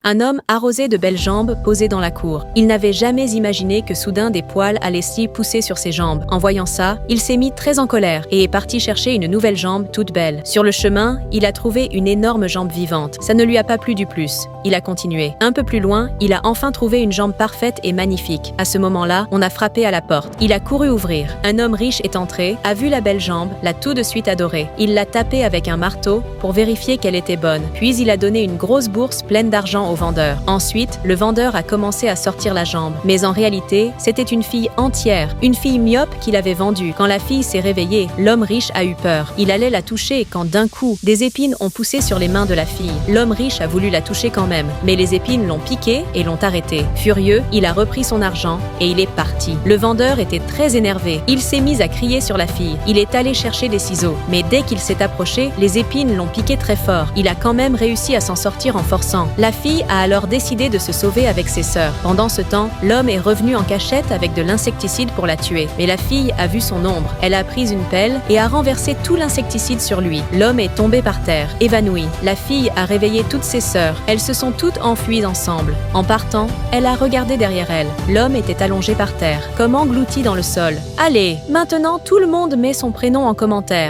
Un homme arrosé de belles jambes posait dans la cour. Il n'avait jamais imaginé que soudain des poils allaient s'y pousser sur ses jambes. En voyant ça, il s'est mis très en colère et est parti chercher une nouvelle jambe toute belle. Sur le chemin, il a trouvé une énorme jambe vivante. Ça ne lui a pas plu du plus. Il a continué. Un peu plus loin, il a enfin trouvé une jambe parfaite et magnifique. À ce moment-là, on a frappé à la porte. Il a couru ouvrir. Un homme riche est entré, a vu la belle jambe, l'a tout de suite adorée. Il l'a tapée avec un marteau pour vérifier qu'elle était bonne. Puis il a donné une grosse bourse pleine d'argent au vendeur. Ensuite, le vendeur a commencé à sortir la jambe. Mais en réalité, c'était une fille entière, une fille myope qu'il avait vendue. Quand la fille s'est réveillée, l'homme riche a eu peur. Il allait la toucher quand d'un coup, des épines ont poussé sur les mains de la fille. L'homme riche a voulu la toucher quand même, mais les épines l'ont piqué et l'ont arrêté. Furieux, il a repris son argent et il est parti. Le vendeur était très énervé. Il s'est mis à crier sur la fille. Il est allé chercher des ciseaux, mais dès qu'il s'est approché, les épines l'ont piqué très fort. Il a quand même réussi à s'en sortir en forçant. La fille a alors décidé de se sauver avec ses sœurs. Pendant ce temps, l'homme est revenu en cachette avec de l'insecticide pour la tuer. Mais la fille a vu son ombre. Elle a pris une pelle et a renversé tout l'insecticide sur lui. L'homme est tombé par terre, évanoui. La fille a réveillé toutes ses sœurs. Elles se sont toutes enfuies ensemble. En partant, elle a regardé derrière elle. L'homme était allongé par terre, comme englouti dans le sol. Allez, maintenant tout le monde met son prénom en commentaire.